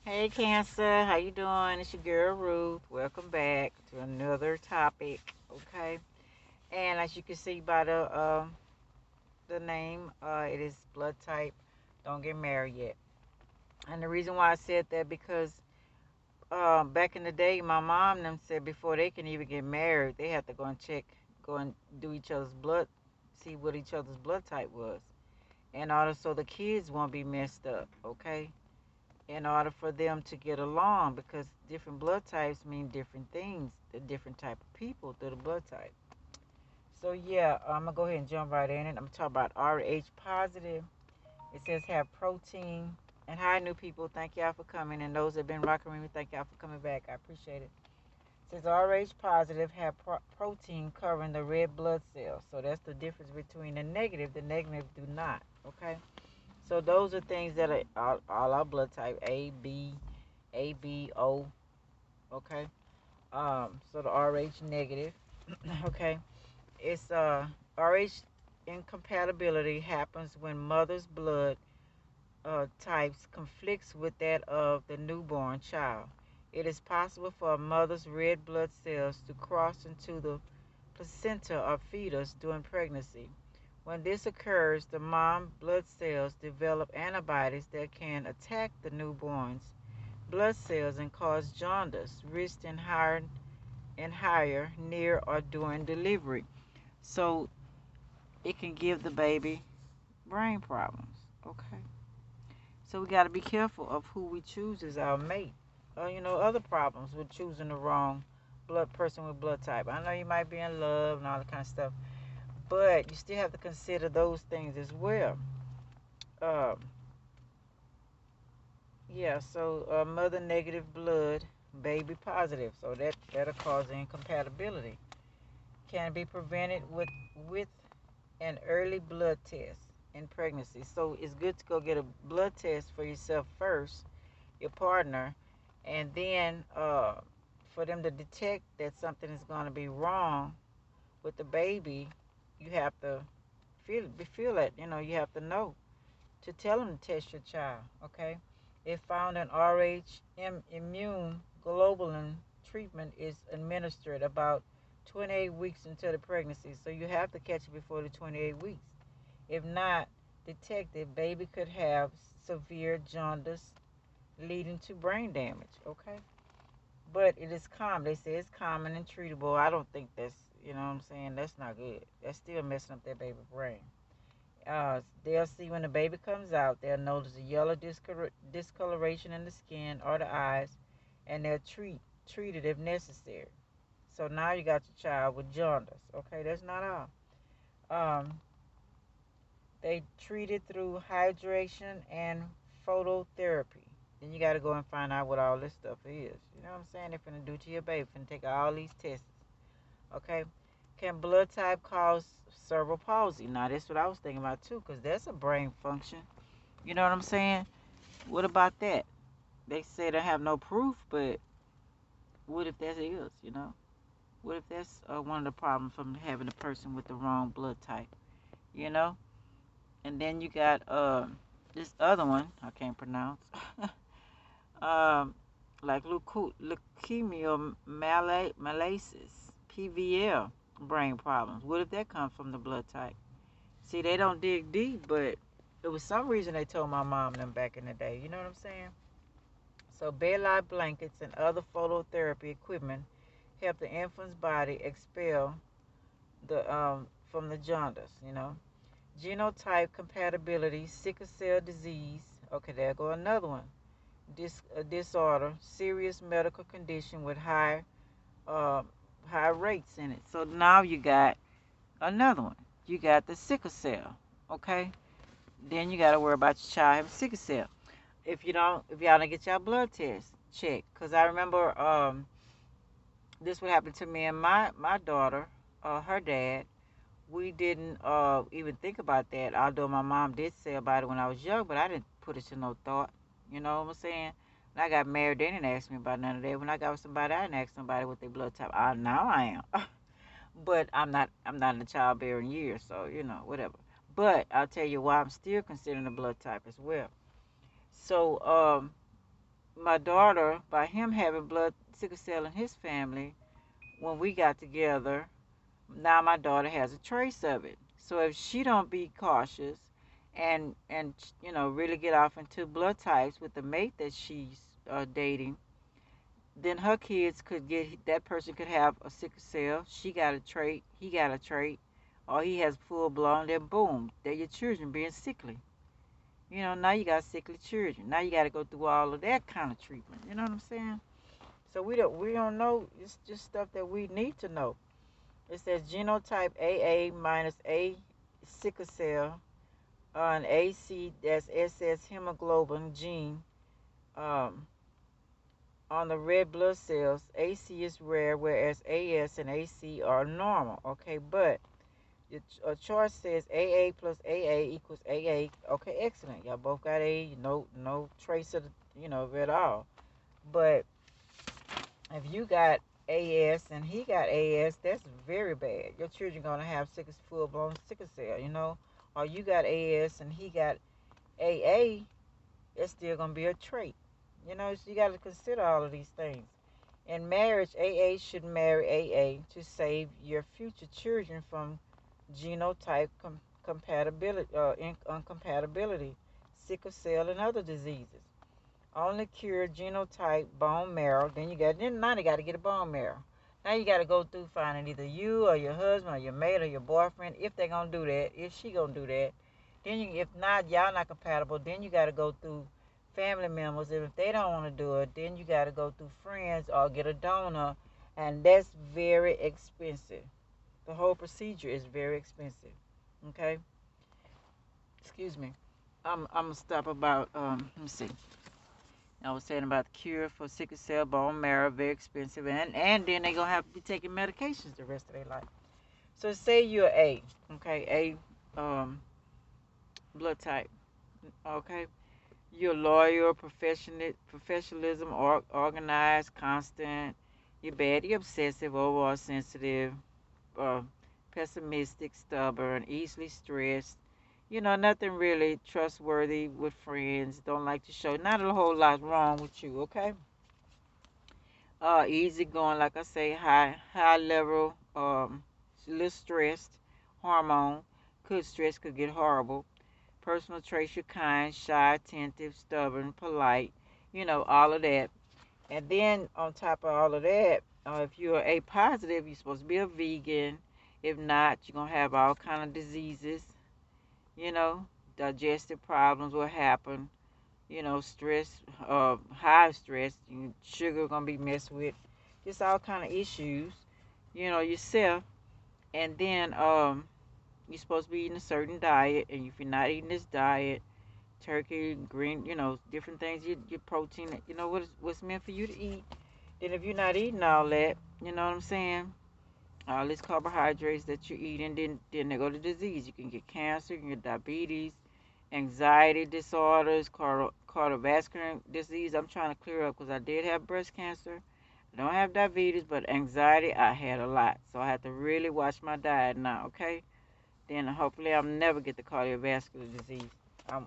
Hey Cancer, how you doing? It's your girl Ruth. Welcome back to another topic. Okay, and as you can see by the name, it is blood type. Don't get married yet. And the reason why I said that because back in the day, my mom and them said before they can even get married, they had to go and check, go and do each other's blood, see what each other's blood type was, in order so the kids won't be messed up. Okay, in order for them to get along because different blood types mean different things to different type of people through the blood type. So yeah, I'm gonna go ahead and jump right in it. I'm gonna talk about RH positive. It says have protein. And hi new people, thank y'all for coming. And those that have been rocking with me, thank y'all for coming back. I appreciate it. It says RH positive have protein covering the red blood cells. So that's the difference between the negative. The negative do not. Okay. So those are things that are all our blood type A, B, O. Okay. So the RH negative. Okay. It's RH incompatibility happens when mother's blood types conflicts with that of the newborn child. It is possible for a mother's red blood cells to cross into the placenta of fetus during pregnancy. When this occurs, the mom blood cells develop antibodies that can attack the newborn's blood cells and cause jaundice, risk and higher near or during delivery. So it can give the baby brain problems. Okay. So we got to be careful of who we choose as our mate. Other problems with choosing the wrong blood person with blood type. I know you might be in love and all that kind of stuff, but you still have to consider those things as well. Um, yeah, so mother negative blood, baby positive. So that'll cause incompatibility. Can be prevented with an early blood test in pregnancy. So it's good to go get a blood test for yourself first, your partner, and then for them to detect that something is going to be wrong with the baby, you have to feel it. You have to know to tell them to test your child. Okay, if found an Rh immune globulin treatment is administered about 28 weeks into the pregnancy, so you have to catch it before the 28 weeks. If not detected, baby could have severe jaundice leading to brain damage. Okay, but it is common. They say it's common and treatable. I don't think that's, what I'm saying, that's not good. That's still messing up that baby brain. They'll see when the baby comes out, they'll notice a yellow discoloration in the skin or the eyes, and they'll treat it if necessary. So now you got your child with jaundice. Okay, that's not all. Um, they treat it through hydration and phototherapy. Then you got to go and find out what all this stuff is. You know what I'm saying? They're finna do to your baby. Finna take all these tests. Okay. Can blood type cause cerebral palsy? Now, that's what I was thinking about too, because that's a brain function. You know what I'm saying? What about that? They say they have no proof, but what if that is, What if that's one of the problems from having a person with the wrong blood type, you know? And then you got this other one I can't pronounce. um, like leukemia malasis, PVL, brain problems. What if that comes from the blood type? See, they don't dig deep, but it was some reason they told my mom and them back in the day. You know what I'm saying? So bedlight blankets and other phototherapy equipment help the infant's body expel the from the jaundice. Genotype compatibility, sickle cell disease. Okay, there go another one. Disorder, serious medical condition with uh, high rates in it. So now you got another one. You got the sickle cell. Okay, then you got to worry about your child having sickle cell. If y'all don't get your blood test checked, because I remember this would happen to me and my daughter, her dad. We didn't even think about that, although my mom did say about it when I was young, but I didn't put it to no thought. You know what I'm saying? When I got married, they didn't ask me about none of that. When I got with somebody, I didn't ask somebody what their blood type. Now I am. But I'm not in the childbearing years, so whatever. But I'll tell you why I'm still considering the blood type as well. So my daughter, by him having blood sickle cell in his family, when we got together, now my daughter has a trace of it. So if she don't be cautious and really get off into blood types with the mate that she's dating, then her kids could get, that person could have a sickle cell. She got a trait, he got a trait, or he has full blown. Then boom, they're your children being sickly. Now you got sickly children. Now you got to go through all of that kind of treatment. You know what I'm saying? So we don't know. It's just stuff that we need to know. It says genotype AA minus A sickle cell, an AC, that's SS hemoglobin gene, um, on the red blood cells. AC is rare, whereas AS and AC are normal. Okay, but a chart says AA plus AA equals AA. Okay, excellent. Y'all both got A. No trace of of it all. But if you got AS and he got AS, that's very bad. Your children gonna have full blown sickle cell. Or you got AS and he got AA, it's still gonna be a trait. So you got to consider all of these things. In marriage, AA should marry AA to save your future children from genotype compatibility, incompatibility, sickle cell, and other diseases. Only cure genotype bone marrow. Now they got to get a bone marrow. Now you got to go through finding either you or your husband or your mate or your boyfriend, if they're gonna do that, if she gonna do that. Then if not, y'all not compatible. Then you got to go through family members. And if they don't want to do it, then you got to go through friends or get a donor, and that's very expensive. The whole procedure is very expensive. Okay. Excuse me. I'm gonna stop about let me see. I was saying about the cure for sickle cell bone marrow, very expensive, and then they're gonna have to be taking medications the rest of their life. So say you're A, okay, blood type, okay. You're loyal, professionalism, organized, constant. You're bad. You're obsessive, overall sensitive, uh, pessimistic, stubborn, easily stressed. Nothing really trustworthy with friends. Don't like to show. Not a whole lot wrong with you, okay? Easy going, like I say, high level, a little stressed, hormone. Stress could get horrible. Personal traits, you're kind, shy, attentive, stubborn, polite. All of that. And then on top of all of that, if you're A positive, you're supposed to be a vegan. If not, you're gonna have all kind of diseases. Digestive problems will happen. Stress, high stress, sugar gonna be messed with. Just all kind of issues. Yourself. And then you're supposed to be eating a certain diet, and if you're not eating this diet, turkey, green, different things, your protein, what's meant for you to eat. Then if you're not eating all that, you know what I'm saying? All these carbohydrates that you're eating, then they go to disease. You can get cancer, you can get diabetes, anxiety disorders, cardiovascular disease. I'm trying to clear up because I did have breast cancer. I don't have diabetes, but anxiety, I had a lot. So I have to really watch my diet now, okay? Then hopefully I'll never get the cardiovascular disease.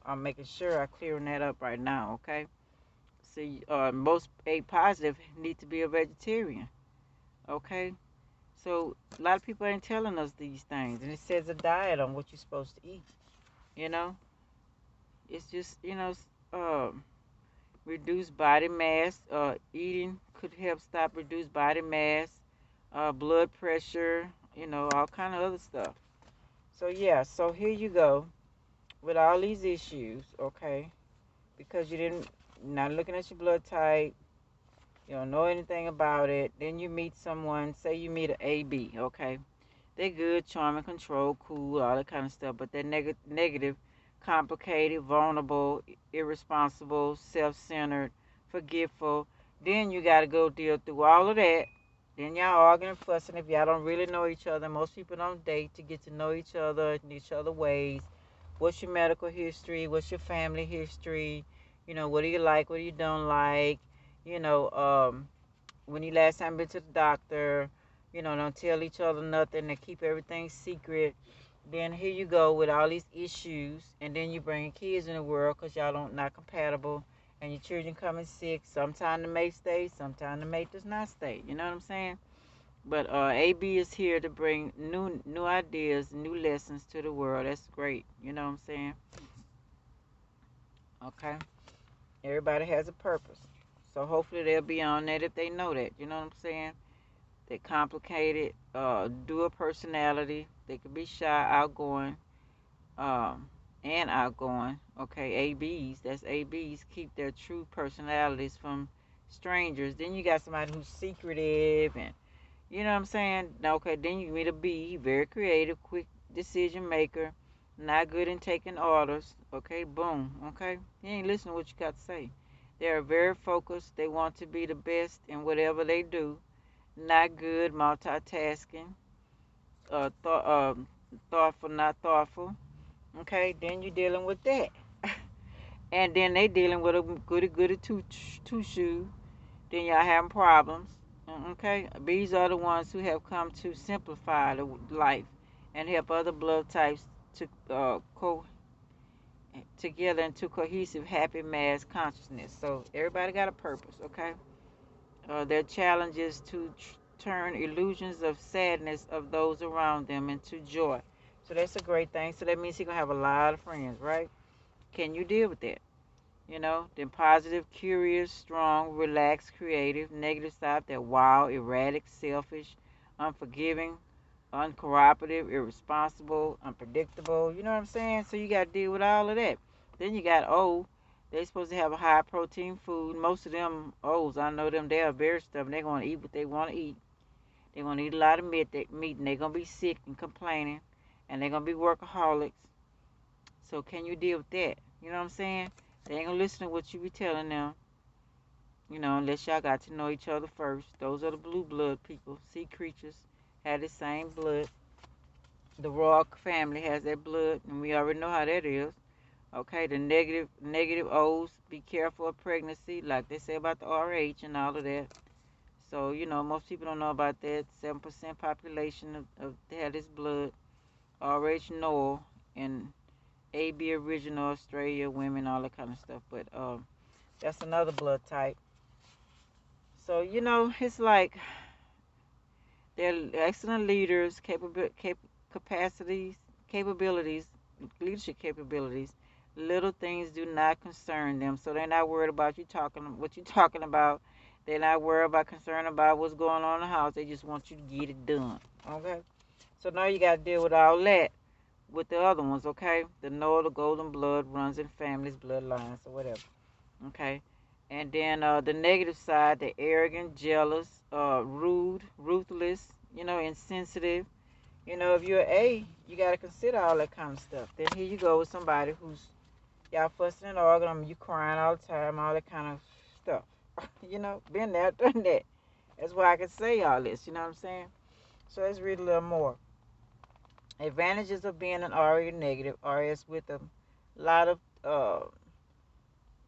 I'm making sure I'm clearing that up right now, okay? See, most A positive need to be a vegetarian, okay? So a lot of people ain't telling us these things, and it says a diet on what you're supposed to eat. You know, it's just reduce body mass. Eating could help stop reduce body mass, blood pressure. All kind of other stuff. So yeah, so here you go with all these issues, okay? Because you didn't not looking at your blood type, you don't know anything about it. Then you meet someone, say you meet an AB, okay? They're good, charming, control, cool, all that kind of stuff, but they're negative, complicated, vulnerable, irresponsible, self-centered, forgetful. Then you got to go deal through all of that. Then y'all arguing and fussing if y'all don't really know each other. Most people don't date to get to know each other and each other ways. What's your medical history? What's your family history? What do you like? What do you don't like? When you last time been to the doctor? Don't tell each other nothing. They keep everything secret. Then here you go with all these issues, and then you bring kids in the world because y'all not compatible, and your children coming sick. Sometimes the mate stays, sometimes the mate does not stay. You know what I'm saying? But AB is here to bring new ideas, new lessons to the world. That's great. You know what I'm saying? Okay. Everybody has a purpose. So hopefully they'll be on that if they know that. You know what I'm saying? They're complicated, dual personality. They could be shy, outgoing, um, and outgoing. Okay, ABs. That's ABs. Keep their true personalities from strangers. Then you got somebody who's secretive and you know what I'm saying? Okay, then you meet a B, very creative, quick decision maker, not good in taking orders. Okay, boom. Okay, you ain't listening to what you got to say. They are very focused. They want to be the best in whatever they do. Not good multitasking. Thoughtful, not thoughtful. Okay, then you're dealing with that. And then they dealing with a goody two shoes. Then y'all having problems. Okay, these are the ones who have come to simplify the life and help other blood types to together into cohesive, happy mass consciousness. So everybody got a purpose. Okay, their challenge is to turn illusions of sadness of those around them into joy. So that's a great thing. So that means he's gonna have a lot of friends, right? Can you deal with that? Then positive, curious, strong, relaxed, creative. Negative side, they're wild, erratic, selfish, unforgiving, uncooperative, irresponsible, unpredictable. You know what I'm saying? So you got to deal with all of that. Then you got O. They're supposed to have a high protein food. Most of them O's, I know them, they are very stubborn. They're going to eat what they want to eat. They're going to eat a lot of meat, and they're going to be sick and complaining. And they're going to be workaholics. So can you deal with that? You know what I'm saying? They ain't gonna listen to what you be telling them, unless y'all got to know each other first. Those are the blue blood people. Sea creatures have the same blood. The royal family has that blood, and we already know how that is. Okay, the negative O's, be careful of pregnancy, like they say about the RH and all of that. So, most people don't know about that. 7% population of have this blood, RH Noel, and AB original Australia women, all that kind of stuff. But that's another blood type. So it's like they're excellent leaders, capabilities, leadership capabilities. Little things do not concern them, so they're not worried about what you talking about. They're not worried about concerned about what's going on in the house. They just want you to get it done. Okay. So now you got to deal with all that with the other ones. Okay. The Noah, the golden blood runs in families, bloodlines, or whatever. Okay. And then the negative side, the arrogant, jealous, rude, ruthless, insensitive. If you're A, you got to consider all that kind of stuff. Then here you go with somebody who's, y'all fussing and arguing, you crying all the time, all that kind of stuff. Been there, done that. That's why I can say all this, you know what I'm saying? So let's read a little more. Advantages of being an RA negative. RS with a lot of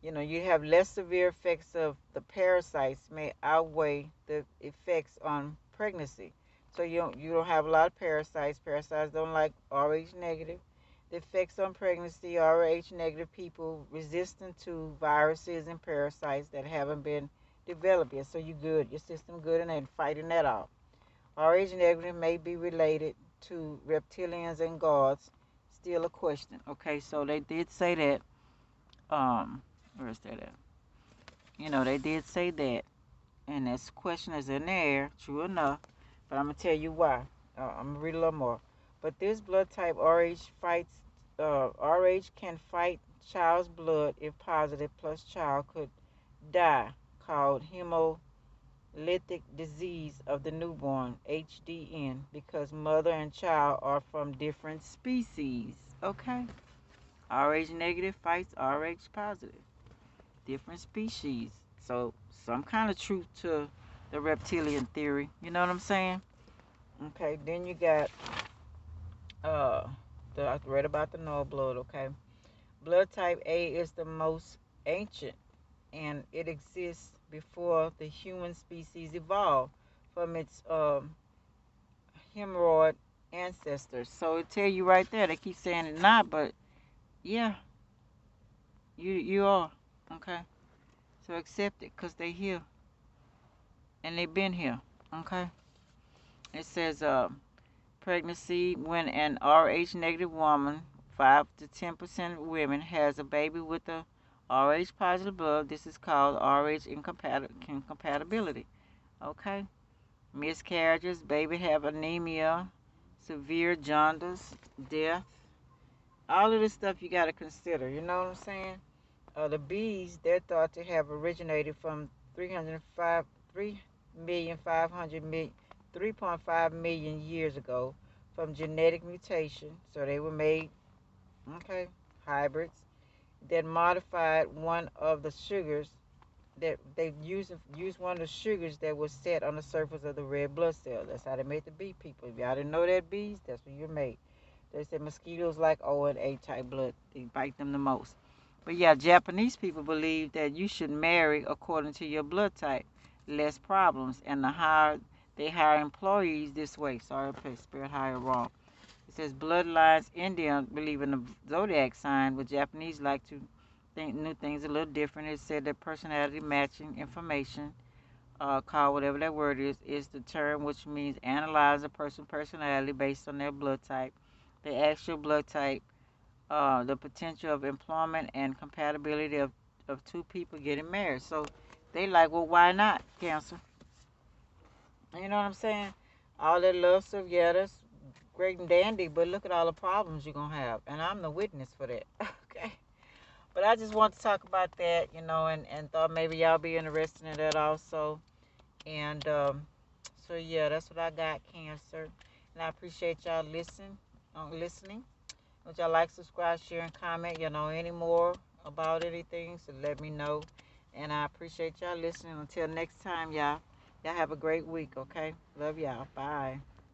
you have less severe effects of the parasites may outweigh the effects on pregnancy. So you don't have a lot of parasites. Parasites don't like Rh negative. The effects on pregnancy, Rh negative people resistant to viruses and parasites that haven't been developed yet. So you good, your system good, and then fighting that off. Rh negative may be related to reptilians and gods. Still a question. Okay, so they did say that. Where's that at? They did say that, and this question is in there, true enough, but I'm going to tell you why. I'm going to read a little more. But this blood type RH can fight child's blood if positive, plus child could die, called hemolytic disease of the newborn, HDN, because mother and child are from different species. Okay? RH negative fights RH positive. Different species. So some kind of truth to the reptilian theory. You know what I'm saying? Okay, then you got I read about the Noah blood, okay? Blood type A is the most ancient, and it exists before the human species evolved from its hemorrhoid ancestors. So it tell you right there. They keep saying it not, but yeah, you are. Okay. So accept it because they here and they been here. Okay. It says pregnancy when an Rh negative woman, 5 to 10% of women, has a baby with a Rh positive blood. This is called Rh incompatibility. Okay. Miscarriages, baby have anemia, severe jaundice, death. All of this stuff you got to consider. You know what I'm saying? The bees, they're thought to have originated from 305, 3.5 million years ago from genetic mutation. So they were made, okay, hybrids that modified one of the sugars that they used one of the sugars that was set on the surface of the red blood cell. That's how they made the bee people. If y'all didn't know that bees, that's what you're made. They said mosquitoes like O and A type blood. They bite them the most. But yeah, Japanese people believe that you should marry according to your blood type, less problems, and they hire employees this way. Sorry, I spelled higher wrong. It says bloodlines. Indians believe in the zodiac sign, but Japanese like to think new things a little different. It said that personality matching information, called whatever that word is the term which means analyze a person's personality based on their blood type. The actual blood type, the potential of employment and compatibility of two people getting married. So they like, well, why not, Cancer? You know what I'm saying? All that love stuff, yeah, that's great and dandy, but look at all the problems you're going to have. And I'm the witness for that. Okay. But I just want to talk about that, and thought maybe y'all be interested in that also. And so, yeah, that's what I got, Cancer. And I appreciate y'all listening. Would y'all like, subscribe, share, and comment? Any more about anything, so let me know. And I appreciate y'all listening. Until next time, y'all have a great week, okay? Love y'all. Bye.